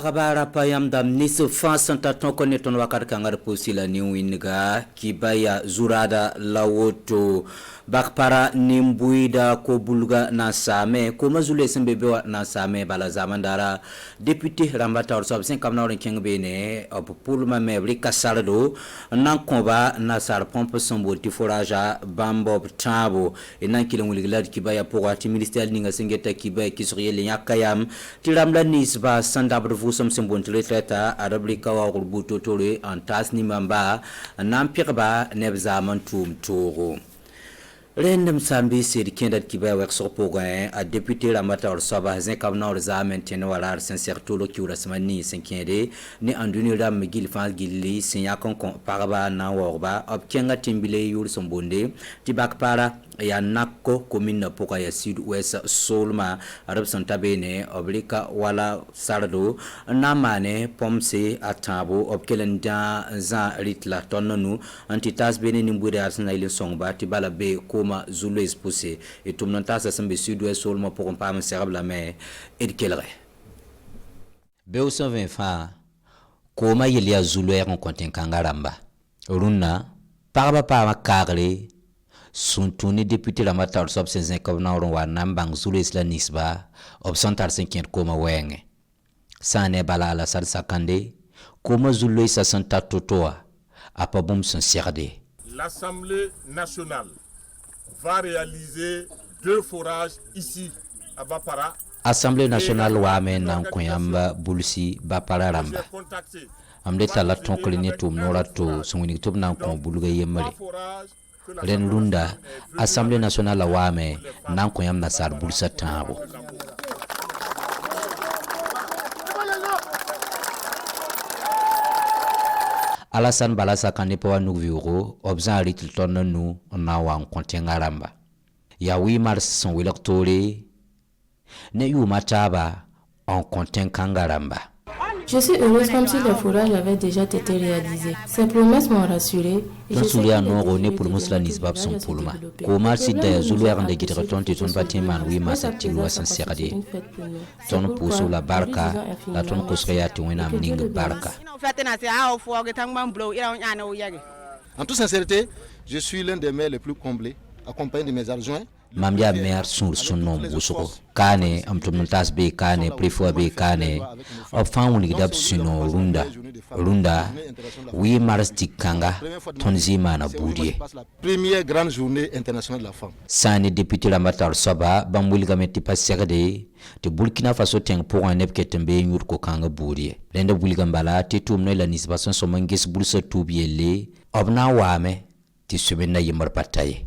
Parabara payam dam nisu fasan taton koneton wakar kangar pusila ni winga kibaya zurada lawoto bakpara nimbuida ko bulga na same ko mazule sembe na same bala zamandara député Rambata Orsob 5 kamna king bene op pulma mebri kasardo nan komba na sar pompe sombo ti foraja bambo tabo enan kilon wilgilad kibaya pour ati ministère ninga singeta kibaya kisriye yakayam tiramla nisba sandabr vusam sembon treta arablika wa rubuto tole antas ni mamba nampirba nebza mantum toro Rendem sambi sir kendat kibaya wek so pogain a député Rambata Orsob hazen kamna orza maintenant wala sincère tolo ki urasmani senkende ni anduni ram gil fal gilli sinya kon paraba na worba ob kenga timbile yul sombonde tibak para ya nakko commune poka ya sud ouest solma arab santabene oblika wala sardo namane pomse atabo ob kelenda za ritla tonnu antitas bene nimbude arsena ile songba tibala be koma zulu expose et tout nantasa sembe sud ouest solma pour pas me serable la main et kelre be 120 fa koma yelia zulu en konten kangaramba runa parba pa karle son tourné député Rambata Orsob 5 kamna wa nambang zulu isla nisba obsantar 5 koma wenge sane bala ala sar sakande koma zulu isa santa totoa apabum sincerde. L'Assemblée nationale va réaliser 2 forages ici à Bapara. Assemblée nationale wa men koyamba bulsi Bapara ramba amde tala tonkle ne tum norato sungini tum nan ko bulga yemare ren lunda Assemblée nationale wa me nan koyam nasar bulsa tabo Alassane Balasa kanepa nou viro obzan ritil ton nou na wa kontenga ramba ya 8 mars son wilaktore ne yu mataba en konten kangaramba. Je suis heureuse comme si les forages avaient déjà été réalisés. Ces promesses m'ont rassurée. Je suis honoré pour Musla Nisbab son poulma. Comment si d'ailleurs Zulu de Gidreton et ton bâtiment, oui, ma satilwa sincérité. Ton pousse la barca, la ton cosrea to win am ning barca. En toute sincérité, je suis l'un des maires les plus comblés, accompagné de mes adjoints. Mamdia mer sur son nom busoko kane amtumntas be kane prefo be kane ofan woni dab suno runda wi mars tikanga tonzima na boudie première grande journée internationale de la femme sani député Rambata Orsob bambul gameti paserde te Burkina Faso teng pour un epketembe nyur ko kanga boudie lende bulgambala te tumno la nisbason so mangis bulsa tubiele obna wame ti subena yimar pataye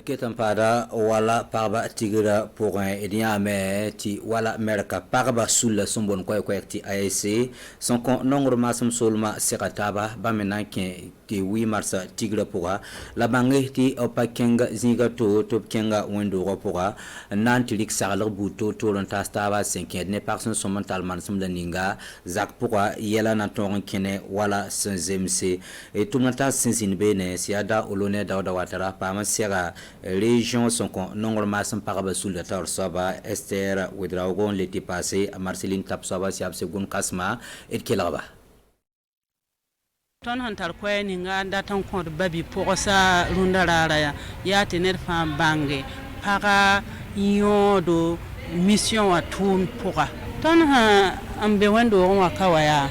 Ketan pada wala parba tigira pour un ediame ti wala merka parba sul sombon ko ti ASC son kon nongro masum solma serataba bamenan ke 8 mars tigira pour la bangi ti opakenga zinga to kenga wendo pour nantilik sarlar buto to lon tastaba 5 ne personne son mentalement sum la ninga zak pour yela na ton kene wala senzemse et tout nanta sinsin bene siada olone dawda watara pa masera région sont normalement sans paraba sous le Orsob Esther Ouedraogon l'été passé à Marceline Tapsoba si absegun kasma et kelaba ton hantar ko ni nganda tan ko babi pour sa rundarara ya tener fam bange para yodo mission à tout pour ton ambe wendo wa kawaya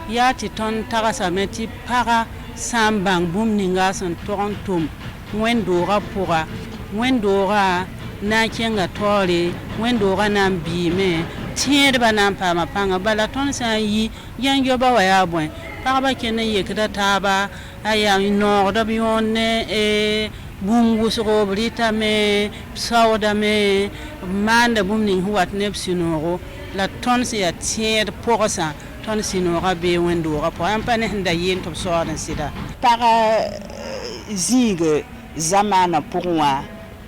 ya ti ton tarasa meti para sambang bum ninga son torontum wendora pura wendora na kenga tore wendora na bime tiere banam pa mapanga bala ton sa yi yango ba waya bon paraba kene yekda taba aya no do bionne e bungu so brita me sawda me manda bumning huat nepsinoro la ton se ya tiere porsa ton sinora be wendora po ampane nda yen to soran sida para zige zamana pour moi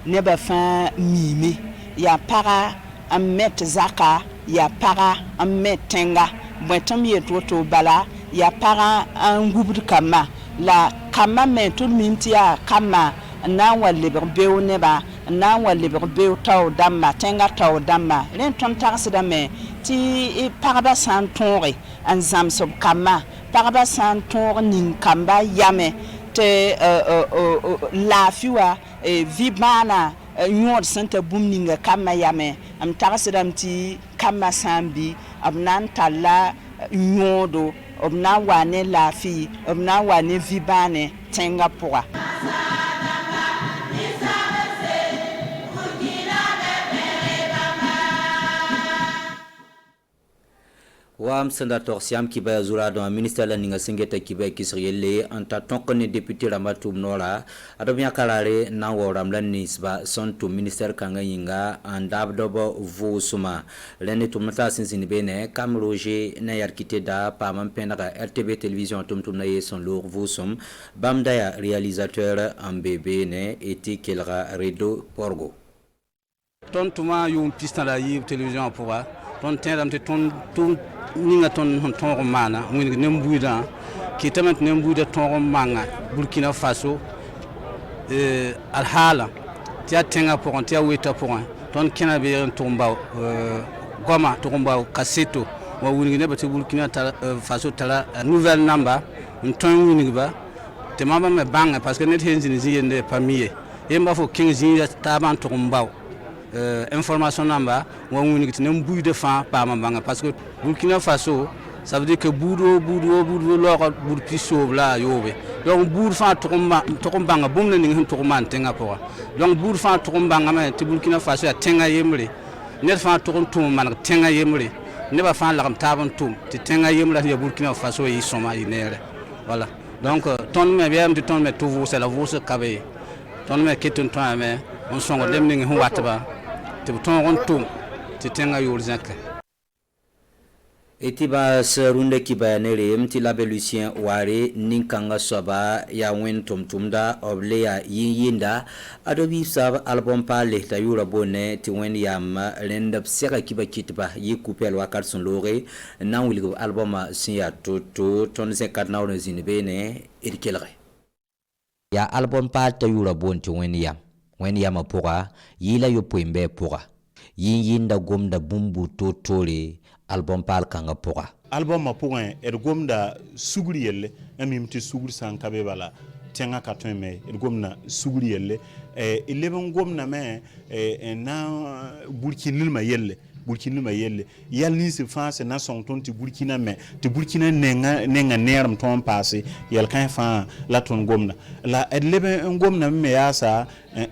ne ba fin mimi ya para amet zaka ya para amet tenga botam yeto to bala ya para an gubur kama la kama me to mintia kama na wale be ne ba na wa lebg be taw damma tenga taw damma len ton tagsda me ti paraba san tonre an zamsob kama paraba san tor nin kamba yame te la fiwa vibana nyod santa bumninga kama yame am tagsdam ti kama sambi abnan talla nyodo obna wane la fi obna wane vibane tenga poa Wam Sandator Siam Kiba Zura dans le ministère de la Ninga Singeta Kiba Kisriele, en tant que député Ramatou Nora, Adobia Kalare, Nawo Ramlan Nisba, son to ministère Kangayinga, and Dabdobo Vosuma, Lene Tumata Sinsinibene, Cam Roger, Nayarkite da, Pamam Penara, RTB Télévision Tumtunaye, son lourd Vosum, Bamdaya, réalisateur en bébé, et Kelra Redo Porgo. Ton Touma, yon pistan la télévision pour ton terme de ton ninga ton romana wini nembuida ki tamet nembuida ton romanga Burkina Faso alhala tia tenga pour tia weta pour ton kena be tomba goma tomba kaseto wa wini ne bati Burkina Faso tala nouvelle number ton wini ba te mama me banga parce que net henzini ziyende pamiye yemba fo 15 ya taban tomba information namba wa woni que nembuy de fan pa mambanga parce que Burkina Faso ça veut dire que boudou lor boud piso la yobe donc boud fan tokombanga bomna ni hin tokoman tenga po donc boud fan tokombanga ma te Burkina Faso ya tenga yemre net fan tokontum man tenga yemre ne ba fan la taban tum te tenga yemre ya Burkina Faso yi soma inere voilà donc ton me bien de ton me tout vous c'est la vous kabe ton me ketun ton me on songo dem ni hu watba te ton rontum te tenga yorzaka Etiba serunde kibayanere mti labe Lucien Ware ninkanga soba ya wen tumtumda oblea yinda adobi sab album pale ta yura bone ti wen yam lendap sera kiba kitba yi coupel wakar son lore na wili album siya toto ton se kadna on zinbene irkelre ya album pale ta yura bone ti wen yam pora yila yo poimbe pora yinda gomda bumbu totore album pal kanga poa album ma point er gomda sugri yelle amimti sugri san kabe bala tenga katon me er gomna sugri yelle leben gomna me na burkinil ma yelle yalni se fa na son ton ti burkina me ti burkina nenga neram ton passé yel kan fa la ton gomna la leben gomna me yasa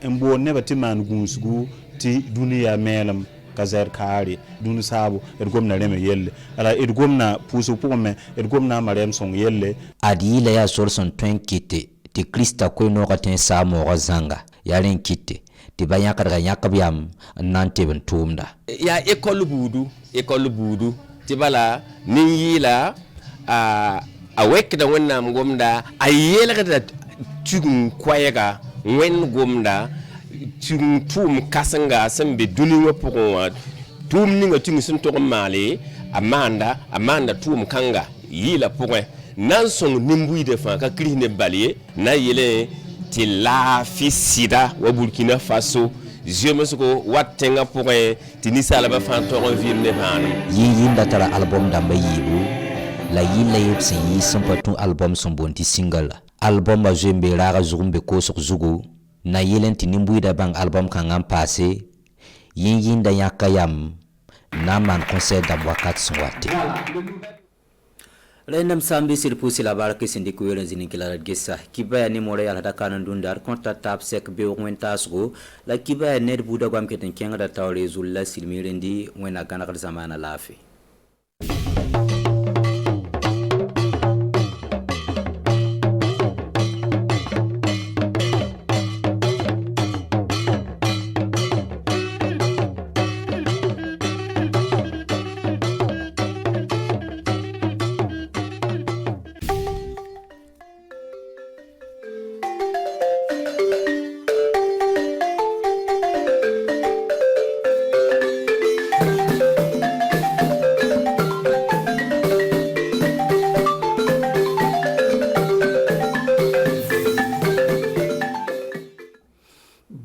mbo nebati man gunsgu ti duniya melam kazer kare dun sabu gomna reme yelle ala gomna puso pome gomna marem son yelle adi la ya sorson twen kite ti Krista ko no gaten samo razanga yalen kite ti banya kadga yakabyam nante ben tumda ya école budu ti bala nin yila a wek da wannan gomda ayela da tugun kwayega wen gomda tum kasanga sembe duninga pour tum ninga tum sun to male amanda tum kanga yila pour nan son nimbuy de fa ka krine balier na yele ti la fisida wa Burkina Faso je me soko watenga pour ti nisala ba fa to virne ban yinda tara album damba yibu la yila yepsi yi sampatu album son bonti single album a jembe rara zurumbe ko sur zugo na yelenti nimbuida bang album kangam passé yinda yakayam na man concert da wakat swati Rendam sambi sirpusi la barke sindiku yelen zinikila gesa kibaya ni more yala dakana ndundar konta tap sek be wentasgo la kibaya ned buda gwam keten kenga da tawre zulla silmirendi wena kana kal zamana lafi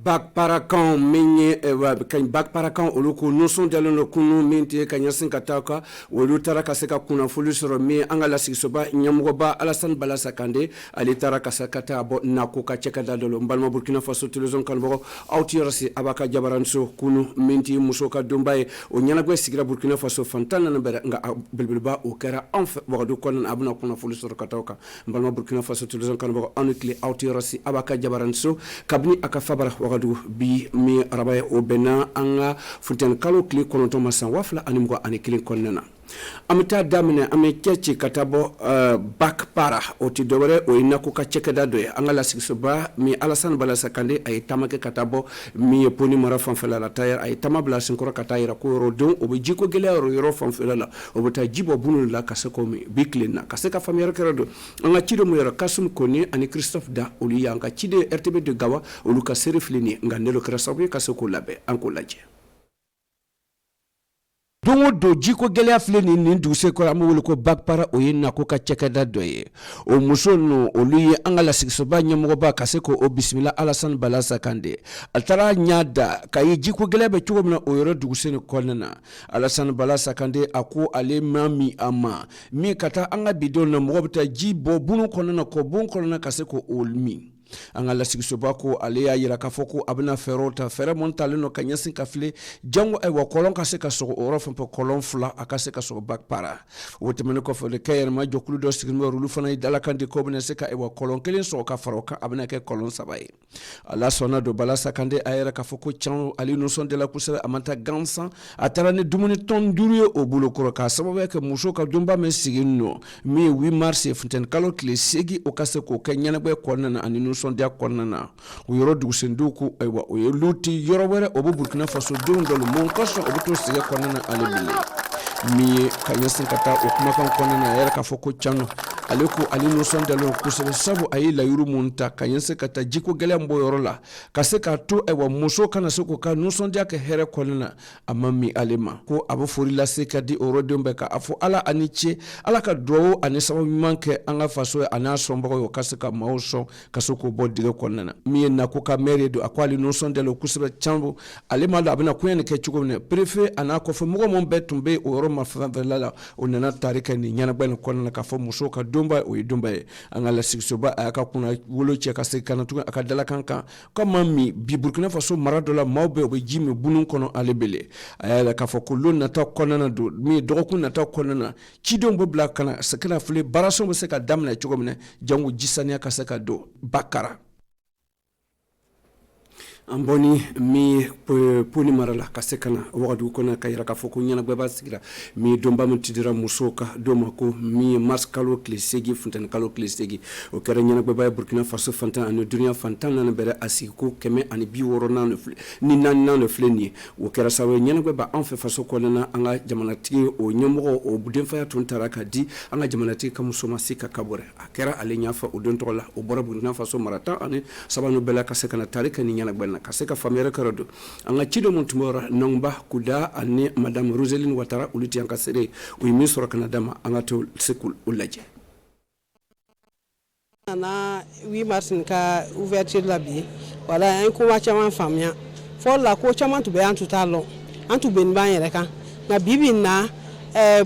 bac parakan menye kan bac parakan olu ko noson dalen no kunu minti kanyasin kataka olu tara kaseka kuna fulu soro mi angala sisoba nyamoba Alassane Balassa Kandé ali tara kasakata bo nako ka cheka dalo mbalma Burkina Faso television kanbo autirasi abaka jabaranso kunu minti musoka dumbaye o nyana sigira Burkina Faso fantana na bere nga bilbilba o kera enf wado konan abuna kuna fulu soro katawka mbalma Burkina Faso television kanbo anukli autirasi abaka jabaranso kabni akafabara wado bi mi rabaye o bena anga funten kalo kli kononto masan wafla animgo anikli konnana amita damine ame chechi katabo bac para oti dobere o inako ka chekeda doye angala siksoba mi Alassane Balassa Kandé ay tamake katabo mi poni mara fanfela la tayer ay tamabla sinkora katayira ko rodon o be jiko gele ro fanfela la o bota jibo bunu la kaseko mi biklina kaseka famiyar kerado anga chido mo yara kasum koni ani Christophe Da oli yanga chide RTB de Gawa o luka seriflini ngandelo krasabu kaseko labe anko laje dongo do jiko gelea fleni ni duse ko amul ko bac para o yina ko ka chekeda doye o musono o luye angala siksoba nyamo ba kaseko o bismillah Alassane Balassa Kandé altara nyada kay jiko gelea be chugomna o yoro duse ni kolna Alassane Balassa Kandé ako ale mami ama mi kata anga bidon na mobta jibo bunu kolna ko bon kolna kaseko o mi angala siksobako ale ya yira kafoko abna ferota fere montaleno kanyasin kafle jango e wa kolon kaseka so orof po kolon fla akaseka so bac para wotemene ko fele kayer ma jokulu do signo rulu fana dala kandi ko bene seka e wa kolon kelen so ka faroka abna ke kolon sabaye ala sona do Balassa Kandé ayira kafoko chan ali no son de la kusere amanta gansan atarane dumuni ton durie o bulo koro ka sababe ke muso ka dumba men sigino mi 8 mars fonten kalo kle segi o kaseko kenyana be konna aninu sondia konana o yoro dusenduku ewa o luti yoro were o Burkina Faso dondolo mon koso o to sige konana alebile mi kanyasin kata o kuma kan konana yara ka foko chano aleko alino sondalo kusebe sabu ayi la yuru munta kanyanse kata jiko gele mbo yorola kaseka to ewa muso kana soko ka no sondia ke here konana amami alema ko abo fori la seka di orodembe ka afo ala aniche ala ka drowo ani sabu manke anga faso ana sombo yo kaseka mauso kasoko bodige konana mi na ko ka mere do akwali no sondalo kusebe chambo alema da abina kuyene ke chuko ne prefe ana ko fo mugo mon betumbe o ma favela onana tarika ni nyana bana konana ka fo muso ka domba o domba angala siksoba aka kuna wolo che ka se kana tu aka dala kanka kama mi bi Burkina Faso maradola mawbe o jimi bunun kono alebele ayala ka fo kullu na ta konana do mi doku na ta konana chidon bo black kana sakana fule baraso mo se ka damna chugomne jangu jisania ka saka do bakara amboni mi poni marala kasekana wadu kona kayira ka foko nyana baba sigira mi domba mutidira musoka domako mi maskalo klesegi funtan kalo klesegi o kare nyana baba Burkina Faso fantan anu dunia fantan na bere asiko keme ani bi worona no fle ni nan nan no fleni o kare sawe nyana baba en fait faso kona anga jamanati o nyomo o buden fa tuntara ka di anga jamanati ka musoma sika kabore akera alenya fa o don tola o bora Burkina Faso marata ani sabano bela kasekana tarika ni nyana bana kaseka famere karado anga chido montumora nongba kuda ani madame Roseline Ouattara uluti yankasere uimi soro kanadama anga to sekul ulaje na 8 mars ka ouverture la bi wala en ko wacha famia fo la ko chama to be an tutalo an to ben ban yere kan na bibi na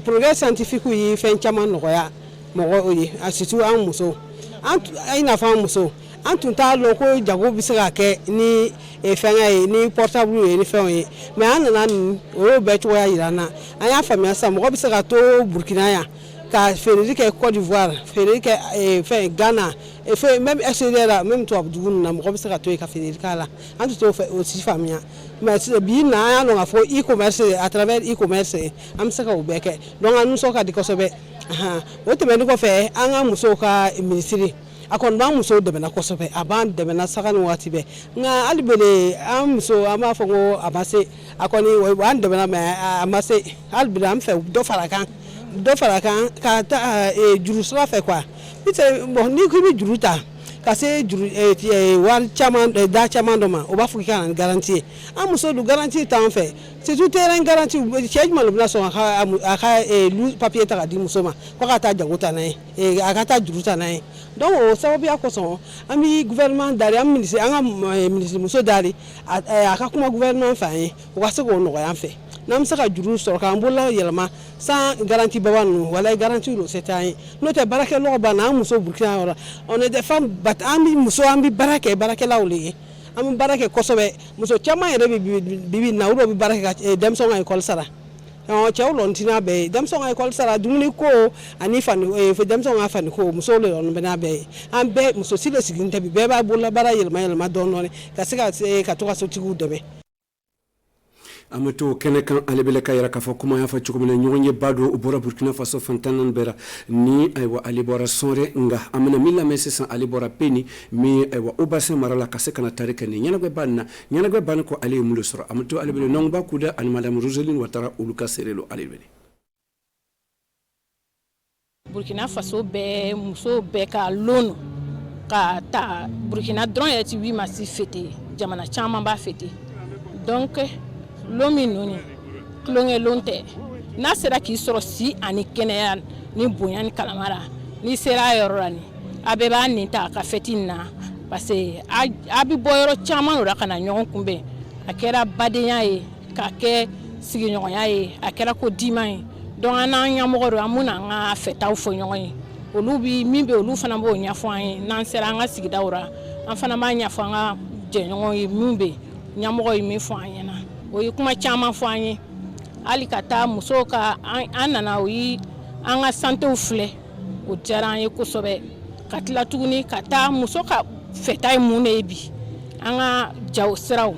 progrès scientifique yi fen chama no ya mo oyi asitu an muso an ina fa muso antu ta lo ko jago bisira ke ni efenga ni portable ni fen me anana o be to ya irana anya famia sa mo bisira to Burkina ya ka Frédéric Côte d'Ivoire Frédéric fait Ghana et fait même SDR même to abdou na mo bisira to ka Frédéric la antu to aussi famia mais bi na ya no afo e-commerce à travers e-commerce am saka obeke donc anu so ka dikosobe o te me ko fe anga muso ka ministry akon ba muso de bena kosobe aban de bena sakan wati be nga albele am so ama fongo abase akoni wan de bena me amase albele am fe do farakan ka ta juru sala fe kwa bite bo ni ko bi juruta ka se juru wari caman da caman dɔ ma o b'a fɔ k'i ka na ni garantie ye an muso dun garantie t'an fɛ surtout terrain garantie cɛ jumɛn de bɛna sɔn a ka lu papier ta ka di muso ma ko ka taa jago ta n'a ye a ka taa juru ta n'a ye donc o sababuya kosɔn an bɛ gouvernement dari an ka ministre muso dari a ka kuma gouvernement fɛ an ye o ka se k'o nɔgɔya an fɛ n'an bɛ se ka juru sɔrɔ k'an bolola yɛlɛma sans garantie baba ninnu wala garantie do se t'an ye n'o tɛ baarakɛlaw b'an na an muso Burkina yɔrɔ on est des femmes an bɛ muso an bɛ baara kɛ baarakɛlaw de ye an bɛ baara kɛ kosɛbɛ muso caman yɛrɛ bɛ bibi na olu bɛ baara kɛ ka denmisɛnw ka école sara cɛw lɔntina bɛɛ ye denmisɛnw ka école sara dumuni ko ani denmisɛnw ka fani ko musow de lɔn bɛ n'a bɛɛ ye an bɛɛ muso si de sigilen tɛ bi bɛɛ b'a bolola baara yɛlɛma dɔɔnin ka se ka to ka sotigiw dɛmɛ. Amato kene kan alebele ka yara kafa kuma ya fa chukumene nyonye bado ubora Burkina Faso fantanan bera ni aywa alibora sonre nga amena mila mese san alibora peni mi aywa ubase marala kase kana tarike ni nyana gwe banna ko ali mulu sura amato alebele nongba kuda an madame Roseline Ouattara uluka serelo alebele Burkina Faso be muso be ka lono ka ta Burkina dron ya ti 8 mars fêté jamana chama ba fêté donc lomi nuni klonge lonte na sera ki soro si ani kɛnɛya ni bonya ni kalamara ni sera yɔrɔ ni abeba ni ta ka feti na parce que a bi bɔ yɔrɔ caman o la kana ɲɔgɔn kunbɛn a kɛra badenya ye ka kɛ sigiɲɔgɔnya ye a kɛra ko dima ye donc an n'an ɲɛmɔgɔ do an bɛna an ka fɛtaw fɔ ɲɔgɔn ye olu bi min bɛ olu fana b'o ɲɛfɔ an ye n'an sera an ka sigidaw la an fana b'a ɲɛfɔ an ka jɛɲɔgɔn ye min bɛ ɲɛmɔgɔ ye min fɔ an ɲɛna o ye kuma caman fɔ an ye hali ka taa muso ka an nana o yi an ka santew filɛ o diyara an ye kosɛbɛ ka tila tuguni ka taa muso ka fɛta ye mun de ye bi an ka jaw siraw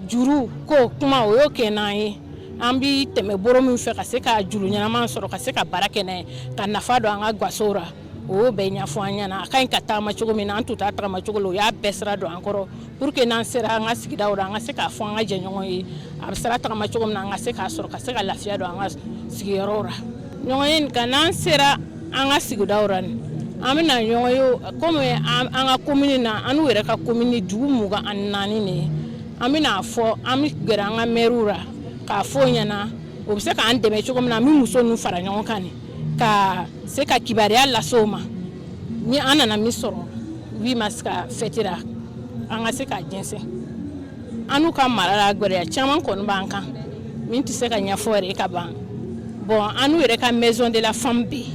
juru ko kuma o y'o kɛ n'an ye an bi tɛmɛ boro min fɛ ka se ka juru ɲɛnaman sɔrɔ ka se ka baara kɛ n'a ye ka nafa don an ka gasow ra o y'o bɛɛ ɲɛfɔ an ɲɛna a ka ɲi ka tagama cogo min na an tun t'a tagama cogo la o y'a bɛɛ sira don an kɔrɔ pour que n'an sera an ka sigidaw la an ka se k'a fɔ an ka jɛɲɔgɔn ye a bɛ sira tagama cogo min na an ka se k'a sɔrɔ ka se ka lafiya don an ka sigiyɔrɔw la ɲɔgɔn ye ka n'an sera an ka sigidaw la nin an bɛna ɲɔgɔn ye komi an ka commune na an n'u yɛrɛ ka commune dugu 24 de ye an bɛna fɔ an bɛ gɛrɛ an ka maires la k'a fɔ ɲɛna o bɛ se k'an dɛmɛ cogo min na an bɛ muso ninnu fara ɲɔgɔn kan nin ka se ka kibaruya lase o ma ni an nana min sɔrɔ 8 mars ka fête la an ka se ka jɛnsɛn an n'u ka mara la gɛlɛya caman kɔni b'an kan min tɛ se ka ɲɛfɔ yɛrɛ ka ban bon an n'u yɛrɛ ka maison de la femme bɛ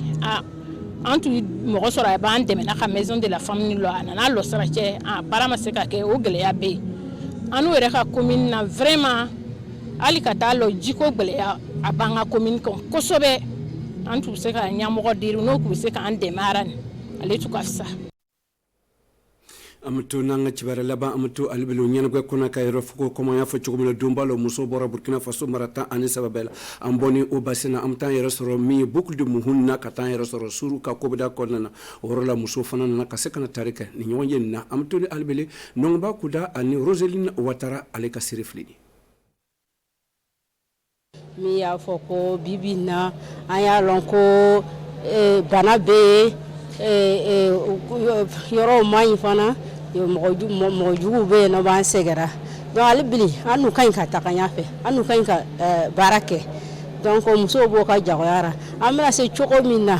an tun mɔgɔ sɔrɔ a b'an dɛmɛ n'a ka maison de la femme ni lɔ a nana lɔ sara cɛ baara ma se ka kɛ o gɛlɛya bɛ yen an n'u yɛrɛ ka commune na vraiment hali ka taa lɔ jiko gɛlɛya a b'an ka commune kan kosɛbɛ an tun bɛ se ka ɲɛmɔgɔ diri n'o tun bɛ se k'an dɛmɛ ara nin ale tun ka fisa. Amato nanga chibara laba amato alibelo nyana gwe kona ka yero fuko koma ya fa chugumela dombalo muso bora Burkina Faso marata ani sababela amboni o basina amtan yero soro mi beaucoup de muhunna katan yero soro suru ka kobda konna orola muso fana na ka sekana tarika ni nyonye na amato alibele nongba kuda ani Roseline Ouattara ale ka siriflini mi y'a fɔ ko bibi na an y'a lɔn ko bana bɛ yɔrɔ man ɲi fana mɔgɔ juguw bɛ yen nɔ b'an sɛgɛra donc ale bili an n'u ka ɲi ka taga ɲɛfɛ an n'u ka ɲi ka baara kɛ donc musow b'o ka jagoya ra an bɛna se cogo min na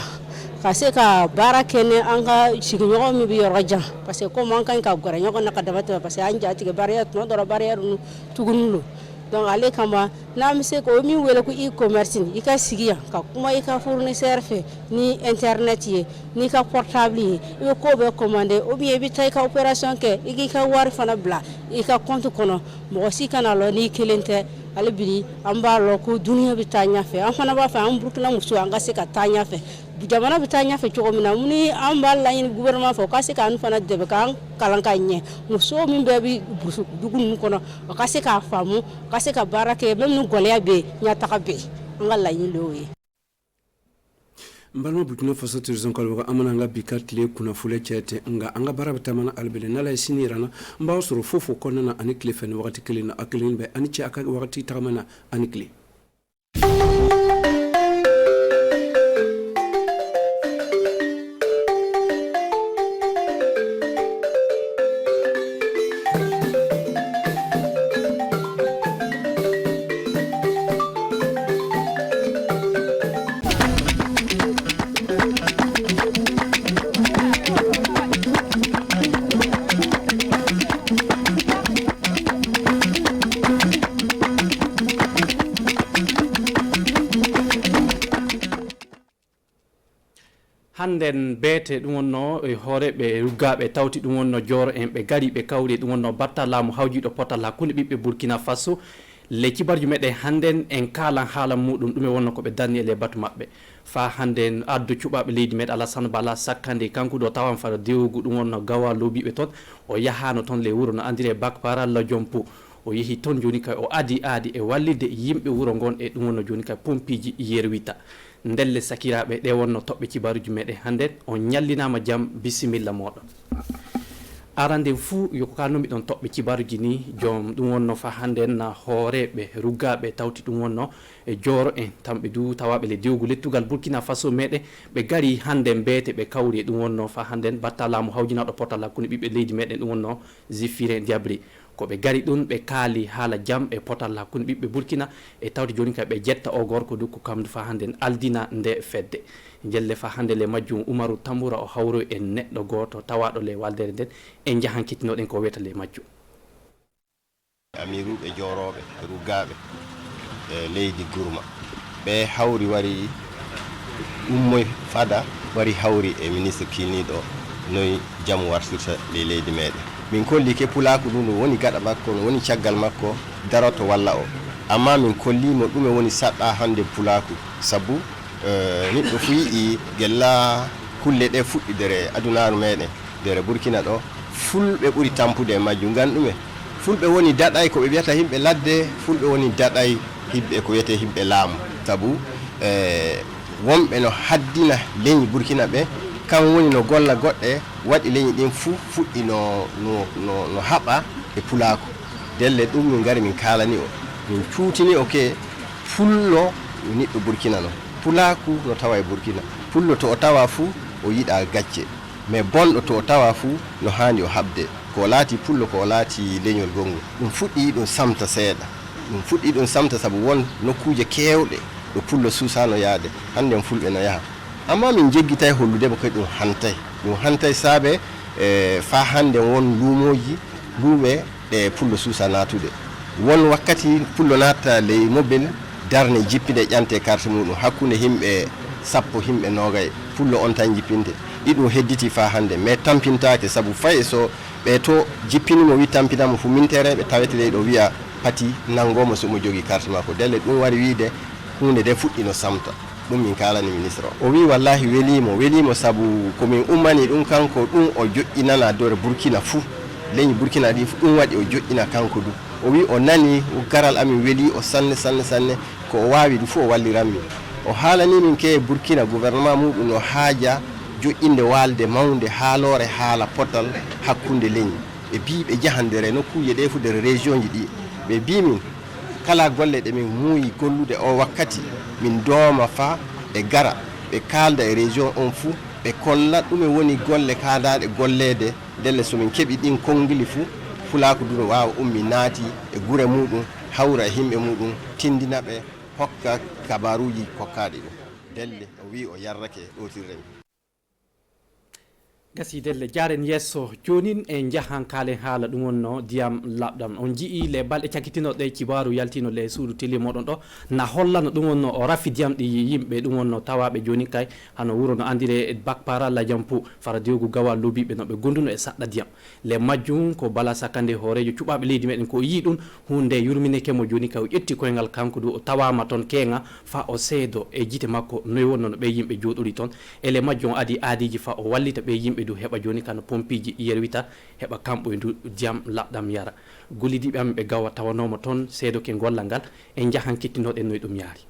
ka se ka baara kɛ ni an ka sigiɲɔgɔn min bɛ yɔrɔ jan parce que comme an ka ɲi ka gɛrɛ ɲɔgɔn na ka daba tɛmɛ parce que an jatigɛ barrière tuma dɔ la barrière ninnu tuguni don donc ale kama n'an bɛ se k'o min wele ko e-commerce i ka sigi yan ka kuma i ka fournisseur fɛ ni internet ye n'i ka portable ye i bɛ ko bɛɛ commander ou bien i bɛ taa i ka opération kɛ i k'i ka wari fana bila i ka compte kɔnɔ mɔgɔ si kana lɔ n'i kelen tɛ ale bi an b'a lɔ ko duniya bɛ taa ɲɛfɛ an fana b'a fɛ an Burkina musow an ka se ka taa ɲɛfɛ jamana bɛ taa ɲɛfɛ cogo min na ni an b'a laɲini gouvernement fɛ o ka se k'an fana dɛmɛ k'an kalan ka ɲɛ muso min bɛɛ bɛ dugu ninnu kɔnɔ o ka se k'a faamu o ka se ka baara kɛ même ni gɛlɛya bɛ yen ɲɛtaga bɛ yen an ka laɲini de y'o ye. Mbalma Burkina Faso tourism kalwa amana nga bika tile kuna fule chete nga anga bara batamana albele nala isini rana mbaw soro fofo konna ani kle fen wakati kle na aklin be ani ci aka wakati tamana ani kle handen beete ɗum wonno hooreɓe ruggaɓe tawti ɗum wonno joro en ɓe gari ɓe kawri ɗum wonno batta laamu hawjiɗo potal hakkunde ɓiɓɓe Burkina Faso le kibarju meɗen hannden en kalan haala muɗum ɗume wonno koɓe danni e le batu maɓɓe fa hannden addu cuɓaɓe leydi meɗen Alassane Bala sakkande kanko ɗo tawan fara dewgu ɗum wonno gawa lobiɓe toon o yahano toon le wuuro no andire Bakpara la Jompu o yehi toon joni kay o adi e wallide yimɓe wuuro ngon e ɗum wonno joni kay pompiji yerwita ndelle sakiraɓe ɗe wonno toɓɓe kibaruji meɗen hannden on ñallinama jaam bisimilla moɗon arande fuu yoko kalnomi ɗon toɓɓe kibaruji ni joom ɗum wonno fa handen na hooreɓe ruggaɓe tawti ɗum wonno e joro en tamɓe du tawaɓe le dewgu lettugal Burkina Faso meɗen ɓe gari handen beete ɓe kawri ɗum wonno fa handen batta laamu hawjinaɗo potal hakkunde ɓiɓɓe leydi meɗen ɗum wonno Zifire Diabry koɓe gari ɗum ɓe kaali haala jaam e potal hakkunde ɓiɓɓe Burkina e tawde joni kay ɓe jetta o gorko du ko kamdu fa handen aldina nde fedde jelle fa hande le majjum Umaru Tamboura o hawro en neɗɗo goto tawaɗo le waldere nden en jahan kettinoɗen ko wiyata le majjum amiruɓe joroɓe ruggaɓe e leydi Gurma ɓe hawri wari ummoy fada wari hawri e ministre kilniɗo noyi jaam wartirta le leydi meɗen min kolli ke pulaku ɗum no woni gaɗa makko no woni caggal makko daroto walla o amma min kollimo ɗume woni saɗɗa hande pulaku sabu neɗɗo fu yi'i gella kulle ɗe fuɗɗidere adunaru meɗen dere Burkina ɗo fulɓe ɓuri tampude e majjum ngam ɗume fulɓe woni daɗay ko ɓe wiyata himɓe ladde fulɓe woni daɗay himɓe ko wiyete himɓe laamu sabu wonɓe no haddina leñi Burkina ɓe kan woni no golla goɗɗe waɗi leñi ɗin fuu fuɗɗi no haɓa e pulaku delle ɗum min gari min kalani o min cuutini o ke pullo niɗɗo Burkina no pulaku no tawa e Burkina pullo to o tawa fuu o yiɗa gacce mais bonɗo to o tawa fuu no hani o habde ko laati pullo ko laati leñol gongo ɗum fuɗɗi ɗum samta seeɗa ɗum fuɗɗi ɗum samta sabu won nokkuje kewɗe ɗo pullo suusano yaade hande fulɓe no yaha amma min jeggitay hollude bo koye ɗum hantay saabe fa hande won luumoji luuɓe ɗe pullo suusa natude won wakkati pullo natta ley mobile darne jippide ƴante carte muɗum hakkunde himɓe sappo himɓe nogay pullo on tan jippinte ɗiɗum hedditi fa hande mais tampintake sabu fayi so ɓe to jippinimo wi tampinamo fu mintere ɓe tawete ɗo wiya pati nangomo somo jogui carte makko delle ɗum wari wiide hunde de fuɗɗino samta ɗum min kalani ministre o wi wallahi welimo sabu komin ummani ɗum kanko ɗum o joƴƴinana dore Burkina fuu leñi Burkina ɗi ɗum waɗi o joƴƴina kanko du o wi o nani garal amin weeli o sanne ko o wawi du fu o walliranmi o haalani min ke Burkina gouvernement muɗum no haaja joƴƴinde walde mawde haalore haala potal hakkunde leñi ɓe bi ɓe jahandere nokkuje ɗe fu nder région ji ɗi ɓe bi min kala golle ɗe min muuyi gollude o wakkati min dooma fa ɓe gara ɓe kalda e région on fuu ɓe kolla ɗume woni golle kaadaɗe gollede delle somin keeɓi ɗin konngili fuu fulaku du no wawa ummi naati e gure muɗum hawra e himɓe muɗum tindina ɓe hokka kabaruji kokkaɗi ɗum delle o wi o yarrake ɗotirremi gasi delle jaren yesso jonin en jahan kalen haala ɗum wonno diyam labɗam on jii le balɗe cakkitinoɗe kibaru yaltino le suudu télé moɗon ɗo na hollano ɗum wonno o rafi diyam ɗi yimɓe ɗum wonno tawaɓe joni kay hano wuuro no andire Bakpara la Jampu fara dewgu gawa lobiɓe no ɓe gonduno e saɗɗa diyam le majjum ko Bala Sakande hoorejo cuɓaɓe leydi meɗen ko yi ɗum hunde yurminekemo joni kay o ƴetti koyngal kanko du o tawama toon kenga fa o seedo e jite makko noyi wonno no ɓe yimɓe joɗori toon e le majjum adi aadiji fa o wallita ɓe yimɓe du heɓa joni kano pompiji yerwita heɓa kamɓo e ndu diyam labɗam yara gollidiɓe amen ɓe gawa tawanoma toon seedoke gollal ngal en jahan kettinoɗen noye ɗum yaari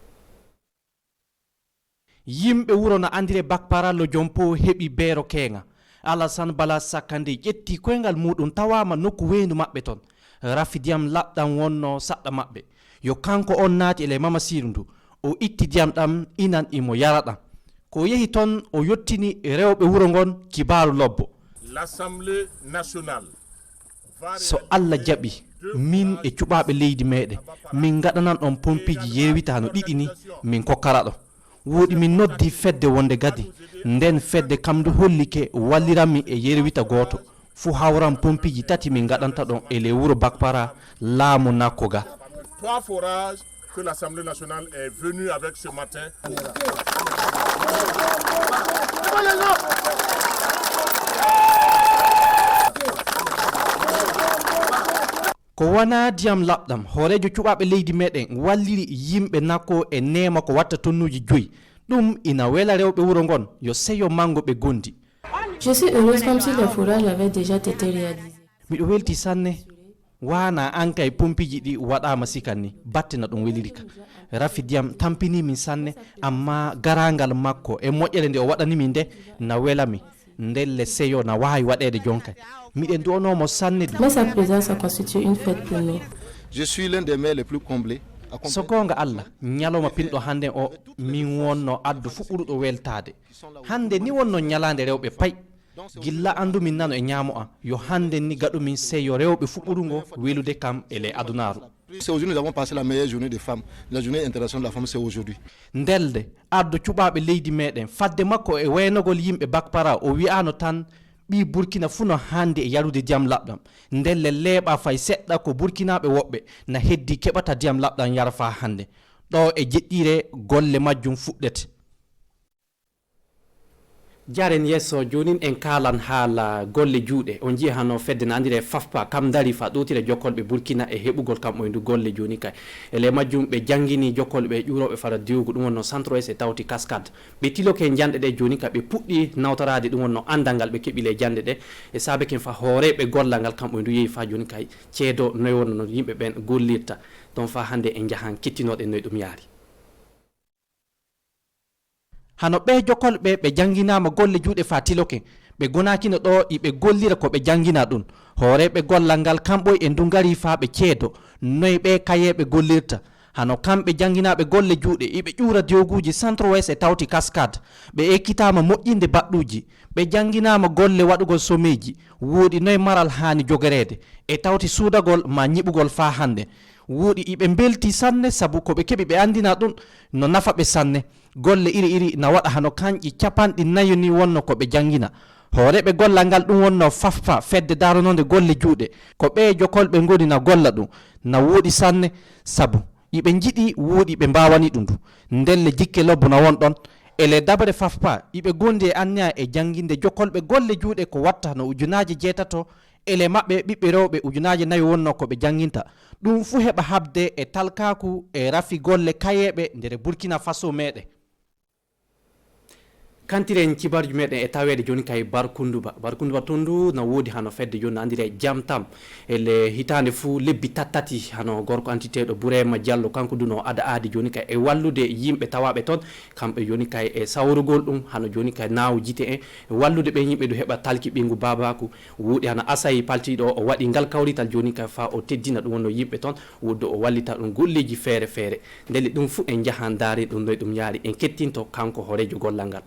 yimɓe wuro no andire Bakpara la Jompu heɓi beero kenga Alassane Bala Sakande ƴetti koyngal muɗum tawama nokku weyndu maɓɓe toon rafi diyam labɗam wonno saɗɗa maɓɓe yo kanko on naati ele mama siru ndu o itti diyam ɗam inan imo yara ɗam ko yehi toon o yottini rewɓe wuro ngon kibaru lobbo l'Assemblée nationale so Allah jaɓi min e cuɓaɓe leydi meɗen min gaɗanan ɗon pompiji yewita no ɗiɗi ni min kokkara ɗo woɗi min noddi fedde wonde gadi nden fedde kamdu hollike walliranmi e yerwita goto fu hawran pompiji tati min gaɗanta ɗon e le wuro Bakpara laamu nakkoga 3 forages que l'Assemblée nationale est venue avec ce matin. ko wana diyam labdam horejo cuɓaɓe leydi meɗen walliri yimɓe nakko e nema ko watta tonnuji joyi ɗum ina wela rewɓe wuro ngon yo seyo mango ɓe gondi. Je suis heureuse comme si le fourrage avait déjà été réalisé. miɗo welti sanne wana an kay pompiji ɗi waɗama sikanni battina ɗum weliri ka rafi diyam tampini min sanne amma garangal makko e moƴƴere nde o waɗanimi nde na welami ndelle seyo na wawi waɗede jonka miɗen duonomo sanne. Mais sa présence constitue une fête pour nous. Je suis l'un des maires les plus comblés. so gonga Allah ñalawma pinɗo hande o min wonno addu fu ɓuruɗo weltade hande ni wonno ñalande rewɓe pay gilla andu min nano e ñaamo an yo hande ni gaɗumin seyo rewɓe fu ɓurugo welude kam ele adunaru. C'est aujourd'hui nous avons passé la meilleure journée des femmes. La journée internationale de la femme c'est aujourd'hui. Ndelde addu cuɓaɓe leydi meɗen fadde makko e waynogol yimɓe bakpara o wi'ano tan ɓi burkina fu no hande e yarude diyam laɓɗam ndelle leeɓa fay seɗɗa ko burkinaɓe woɓɓe na heddi keɓata diyam laɓɗam yara fa hande ɗo e jeɗɗire golle majjum fuɗɗete. jaren yesso jonin en kalan haala golle juuɗe on jiya hano fedde no andire fafpa kam dari fa ɗotire jokkolɓe burkina e heɓugol kam ɓoyndu golle joni kay ele majjum ɓe jangguini jokkolɓe ƴuroɓe fara diwgu ɗum wonno centre ouest e tawti cascade ɓe tiloke janɗe ɗe joni ka ɓe puɗɗi nawtorade ɗum wonno andal ngal ɓe keeɓile janɗe ɗe e saabe fa hooreɓe gollal ngal kam ɓoyndu yeehi fa joni kay ceedo noy wonno no yimɓe ɓen gollirta ɗon fa hande en jahan kettinoɗe noy ɗum yaari. hano ɓe jokkolɓe ɓe janginama golle juuɗe fa tiloke ɓe gonakino ɗo iɓe gollira ko ɓe jangina ɗum hooreɓe gollal ngal kamɓoy e ndugari fa ɓe ceedo noy ɓe kayeɓe gollirta hano kamɓe janginaɓe golle juuɗe iɓe ƴuura dioguji centre ouest e tawti cascade ɓe ekkitama moƴƴinde baɗɗuji ɓe janginama golle waɗugol someji wuuɗi noy maral hani jogorede e tawti suudagol ma ñiɓugol fa hande wuuɗi iɓe belti sanne saabu koɓe keeɓi ɓe andina ɗum no nafa ɓe sanne golle iri na waɗa hano kanƴi capanɗi nayo ni wonno koɓe jangina hooreɓe gollal ngal ɗum wonno fafpa fedde daronode golle juuɗe ko ɓe jokolɓe goni na golla ɗum na wuuɗi sanne saabu iɓe jiiɗi wuuɗi ɓe mbawani ɗum du ndelle jikke lobbo na won ɗon ele dabre fafpa iɓe gondi e anniya e janginde jokolɓe golle juuɗe ko watta no ujunaje jeetato ele maɓɓe ɓiɓɓe rewɓe ujunaje nayi wonno koɓe janginta ɗum fu heɓa habde e talkaku e rafi golle kayeɓe nder burkina faso meɗen. kantiren cibarju meɗen e tawede joni kay barkunduba tondu na woodi hano fedde joni andire jamtam ele hitande fu lebbi tattati hano gorko antiteɗo Bourema Diallo kanko duno ada aadi joni kay e wallude yimɓe tawaɓe toon kamɓe joni kay e sawrugol ɗum hano joni kay naw jite en wallude ɓe yimɓe ɗo heɓa talki ɓingu babaku wuuɗi hano asayi paltiɗo o waɗi ngal kawrital joni kay fa o teddina ɗum wonno yimɓe toon wuddo o wallita ɗum golleji feere feere ndeli ɗum fu en jahan daari ɗum noy ɗum yaari en kettinto kanko horejo gollal ngal.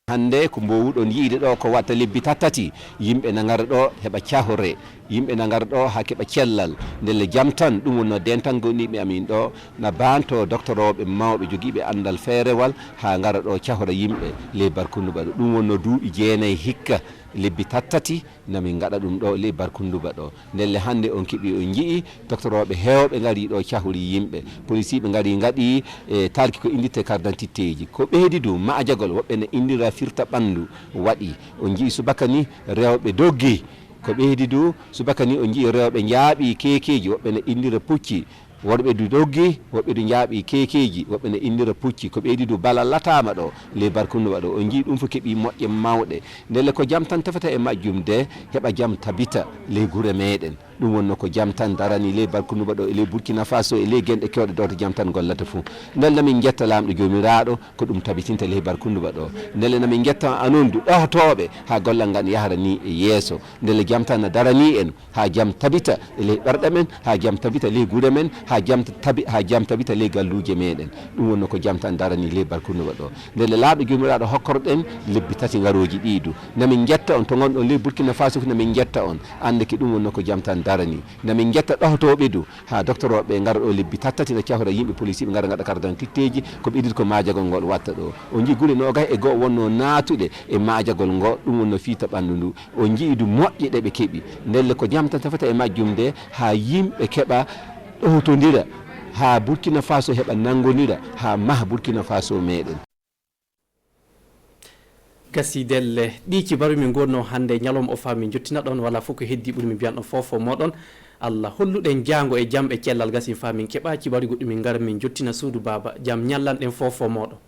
hande ko mbowuɗon yiide ɗo ko watta lebbi tattati yimɓe nagara ɗo heɓa cahore yimɓe nagara ɗo ha keɓa cellal ndelle jaam tan ɗum wonno dental gonɗiɓe amin ɗo na banto docteur oɓe mawɓe joguiɓe andal feerewal ha gara ɗo cahora yimɓe ley barkunduba ɗo ɗum wonno duuɓi 9 hikka lebbi tattati namin gaɗa ɗum ɗo ley barkunduba ɗo ndelle hande on keeɓi on jii docteur oɓe hewɓe gari ɗo cahori yimɓe police ɓe gari gaɗi e talki ko indite carte d'identité ji ko ɓeydi du majagol woɓɓe ne indira firta ɓandu waɗi on jii subaka ni rewɓe doggi ko ɓeydi du subaka ni on jii rewɓe jaaɓi kekeji woɓɓe ne indira pucci worɓe du doggi woɓɓe du jaaɓi kekeji woɓɓe ne indira pucci ko ɓeydi du bala latama ɗo ley barkunduba ɗo on jii ɗum fof keeɓi moƴƴe mawɗe ndelle ko jaam tan tefata e majjum de heɓa jaam tabita ley guure meɗen ɗum wonno ko jaam tan darani ley barkunduba ɗo e ley Burkina Faso e ley genɗe kewɗe ɗo to jaam tan gollata fou ndelle namin jetta lamɗo jomiraɗo ko ɗum tabitinta ley barkunduba ɗo ndelle namin jetta anondu ɗotoɓe ha gollal ngal yahara ni e yeeso ndelle jaam tan no darani en ha jaam tabita e ley ɓerɗe men ha jaam tabita ley guure men ha jaam tabita ley galluje meɗen ɗum wonno ko jaam tan darani ley barkunduba ɗo ndelle laaɓe jomiraɗo hokkoroɗen lebbi tati garoji ɗiɗu namin jetta on to gonɗon ley Burkina Faso namin jetta on ande ki ɗum wonno ko jaam tan darani namin jetta ɗotoɓe du ha docteur oɓe gara ɗo lebbi tattati no cahora yimɓe police ɓe gara gaɗa carte d'identité ji ko ɓiɗir ko majagol ngol watta ɗo on jii guure nogay e goho wonno natuɗe e majagol ngo ɗum wonno fiita ɓandu ndu on jii du moƴƴe ɗe ɓe keeɓi ndelle ko jaam tan tafata e majjum de ha yimɓe keɓa ɗowtodira ha Burkina Faso heɓa nangodira ha maha Burkina Faso meɗen. gasidelle ɗi cibaru min gonno hande nyalom o fami jottina ɗon wala fof ko heddi ɓuri mi biyanɗo fofo moɗon Allah holluɗen jango e jamɓe cellal gasin famin keɓa cibaru goɗɗum min gara min jottina suudu baba jam nyallan ɗen fofo moɗon